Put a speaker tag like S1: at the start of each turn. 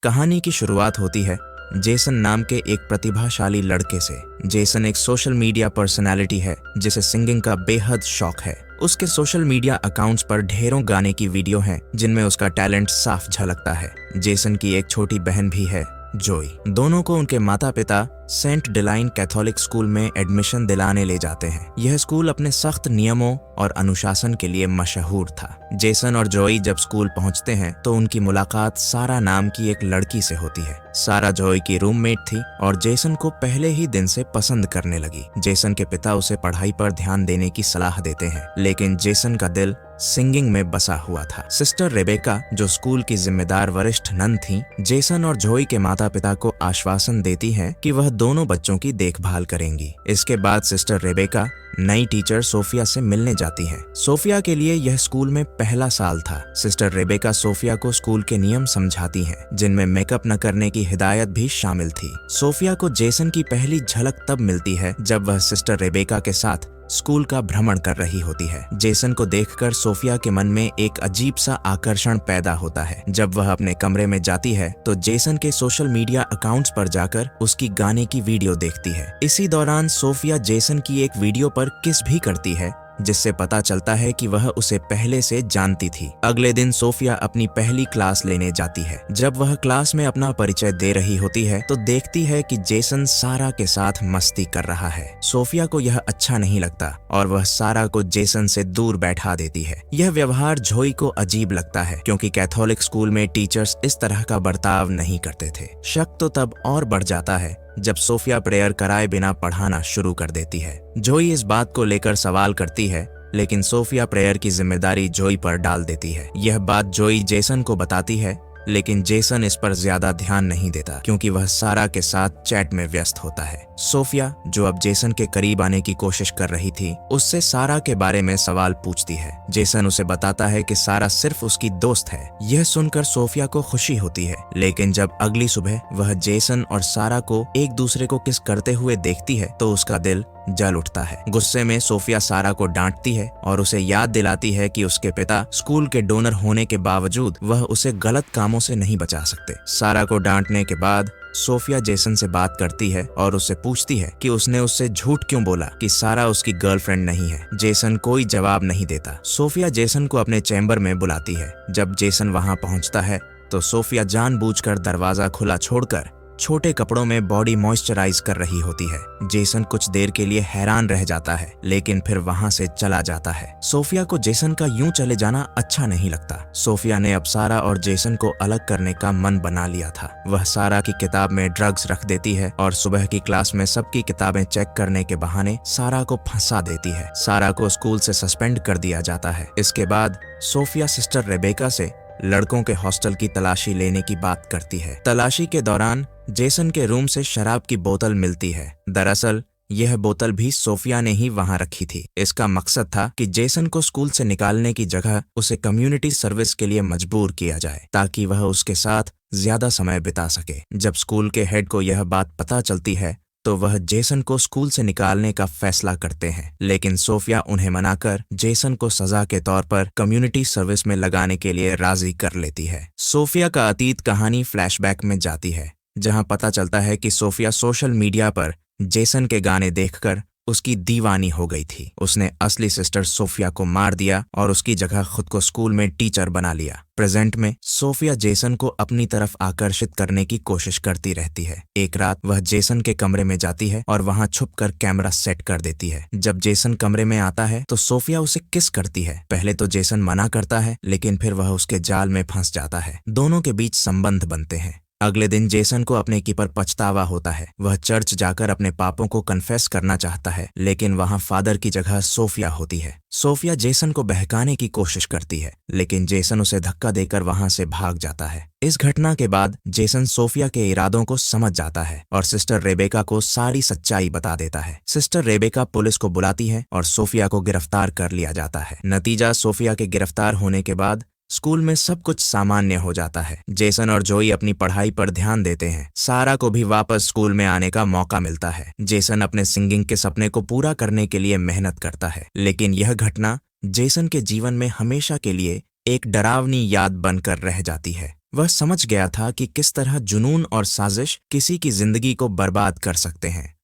S1: कहानी की शुरुआत होती है जेसन नाम के एक प्रतिभाशाली लड़के से। जेसन एक सोशल मीडिया पर्सनालिटी है जिसे सिंगिंग का बेहद शौक है। उसके सोशल मीडिया अकाउंट्स पर ढेरों गाने की वीडियो हैं जिनमें उसका टैलेंट साफ झलकता है। जेसन की एक छोटी बहन भी है, जोई। दोनों को उनके माता पिता सेंट डिलाइन कैथोलिक स्कूल में एडमिशन दिलाने ले जाते हैं। यह स्कूल अपने सख्त नियमों और अनुशासन के लिए मशहूर था। जेसन और जोई जब स्कूल पहुंचते हैं तो उनकी मुलाकात सारा नाम की एक लड़की से होती है। सारा जोई की रूममेट थी और जेसन को पहले ही दिन से पसंद करने लगी। जेसन के पिता उसे पढ़ाई पर ध्यान देने की सलाह देते हैं, लेकिन जेसन का दिल सिंगिंग में बसा हुआ था। सिस्टर रेबेका, जो स्कूल की जिम्मेदार वरिष्ठ नन थी, जेसन और जोई के माता पिता को आश्वासन देती हैं कि वह दोनों बच्चों की देखभाल करेंगी। इसके बाद सिस्टर रेबेका नई टीचर सोफिया से मिलने जाती हैं। सोफिया के लिए यह स्कूल में पहला साल था। सिस्टर रेबेका सोफिया को स्कूल के नियम समझाती हैं, जिनमें मेकअप न करने की हिदायत भी शामिल थी। सोफिया को जेसन की पहली झलक तब मिलती है जब वह सिस्टर रेबेका के साथ स्कूल का भ्रमण कर रही होती है। जेसन को देखकर सोफिया के मन में एक अजीब सा आकर्षण पैदा होता है। जब वह अपने कमरे में जाती है तो जेसन के सोशल मीडिया अकाउंट्स पर जाकर उसकी गाने की वीडियो देखती है। इसी दौरान सोफिया जेसन की एक वीडियो पर किस भी करती है, जिससे पता चलता है कि वह उसे पहले से जानती थी। अगले दिन सोफिया अपनी पहली क्लास लेने जाती है। जब वह क्लास में अपना परिचय दे रही होती है तो देखती है कि जेसन सारा के साथ मस्ती कर रहा है। सोफिया को यह अच्छा नहीं लगता और वह सारा को जेसन से दूर बैठा देती है। यह व्यवहार जोई को अजीब लगता है, क्योंकि कैथोलिक स्कूल में टीचर्स इस तरह का बर्ताव नहीं करते थे। शक तो तब और बढ़ जाता है जब सोफिया प्रेयर कराए बिना पढ़ाना शुरू कर देती है। जोई इस बात को लेकर सवाल करती है, लेकिन सोफिया प्रेयर की जिम्मेदारी जोई पर डाल देती है। यह बात जोई जेसन को बताती है, लेकिन जेसन इस पर ज्यादा ध्यान नहीं देता, क्योंकि वह सारा के साथ चैट में व्यस्त होता है। सोफिया, जो अब जेसन के करीब आने की कोशिश कर रही थी, उससे सारा के बारे में सवाल पूछती है। जेसन उसे बताता है कि सारा सिर्फ उसकी दोस्त है। यह सुनकर सोफिया को खुशी होती है, लेकिन जब अगली सुबह वह जेसन और सारा को एक दूसरे को किस करते हुए देखती है तो उसका दिल जल उठता है। गुस्से में सोफिया सारा को डांटती है और उसे याद दिलाती है कि उसके पिता स्कूल के डोनर होने के बावजूद वह उसे गलत कामों से नहीं बचा सकते। सारा को डांटने के बाद सोफिया जेसन से बात करती है और उससे पूछती है कि उसने उससे झूठ क्यों बोला कि सारा उसकी गर्लफ्रेंड नहीं है। जेसन कोई जवाब नहीं देता। सोफिया जेसन को अपने चैम्बर में बुलाती है। जब जेसन वहां पहुंचता है तो सोफिया जानबूझकर दरवाजा खुला छोड़कर छोटे कपड़ों में बॉडी मॉइस्चराइज कर रही होती है। जेसन कुछ देर के लिए हैरान रह जाता है, लेकिन फिर वहां से चला जाता है। सोफिया को जेसन का यूं चले जाना अच्छा नहीं लगता। सोफिया ने अब सारा और जेसन को अलग करने का मन बना लिया था। वह सारा की किताब में ड्रग्स रख देती है और सुबह की क्लास में सबकी किताबें चेक करने के बहाने सारा को फंसा देती है। सारा को स्कूल से सस्पेंड कर दिया जाता है। इसके बाद सोफिया सिस्टर रेबेका से लड़कों के हॉस्टल की तलाशी लेने की बात करती है। तलाशी के दौरान जेसन के रूम से शराब की बोतल मिलती है। दरअसल यह बोतल भी सोफिया ने ही वहां रखी थी। इसका मकसद था कि जेसन को स्कूल से निकालने की जगह उसे कम्युनिटी सर्विस के लिए मजबूर किया जाए, ताकि वह उसके साथ ज्यादा समय बिता सके। जब स्कूल के हेड को यह बात पता चलती है तो वह जेसन को स्कूल से निकालने का फैसला करते हैं, लेकिन सोफिया उन्हें मनाकर जेसन को सजा के तौर पर कम्युनिटी सर्विस में लगाने के लिए राजी कर लेती है। सोफिया का अतीत कहानी फ्लैशबैक में जाती है, जहां पता चलता है कि सोफिया सोशल मीडिया पर जेसन के गाने देखकर उसकी दीवानी हो गई थी। उसने असली सिस्टर सोफिया को मार दिया और उसकी जगह खुद को स्कूल में टीचर बना लिया। प्रेजेंट में सोफिया जेसन को अपनी तरफ आकर्षित करने की कोशिश करती रहती है। एक रात वह जेसन के कमरे में जाती है और वहां छुपकर कैमरा सेट कर देती है। जब जेसन कमरे में आता है तो सोफिया उसे किस करती है। पहले तो जेसन मना करता है, लेकिन फिर वह उसके जाल में फंस जाता है। दोनों के बीच संबंध बनते हैं। अगले दिन जेसन को अपने की पर पछतावा होता है। वह चर्च जाकर अपने पापों को कन्फेस करना चाहता है, लेकिन वहां फादर की जगह सोफिया होती है। सोफिया जेसन को बहकाने की कोशिश करती है, लेकिन जेसन उसे धक्का देकर वहां से भाग जाता है। इस घटना के बाद जेसन सोफिया के इरादों को समझ जाता है और सिस्टर रेबेका को सारी सच्चाई बता देता है। सिस्टर रेबेका पुलिस को बुलाती है और सोफिया को गिरफ्तार कर लिया जाता है। नतीजा, सोफिया के गिरफ्तार होने के बाद स्कूल में सब कुछ सामान्य हो जाता है। जेसन और जोई अपनी पढ़ाई पर ध्यान देते हैं। सारा को भी वापस स्कूल में आने का मौका मिलता है। जेसन अपने सिंगिंग के सपने को पूरा करने के लिए मेहनत करता है, लेकिन यह घटना जेसन के जीवन में हमेशा के लिए एक डरावनी याद बनकर रह जाती है। वह समझ गया था कि किस तरह जुनून और साजिश किसी की जिंदगी को बर्बाद कर सकते हैं।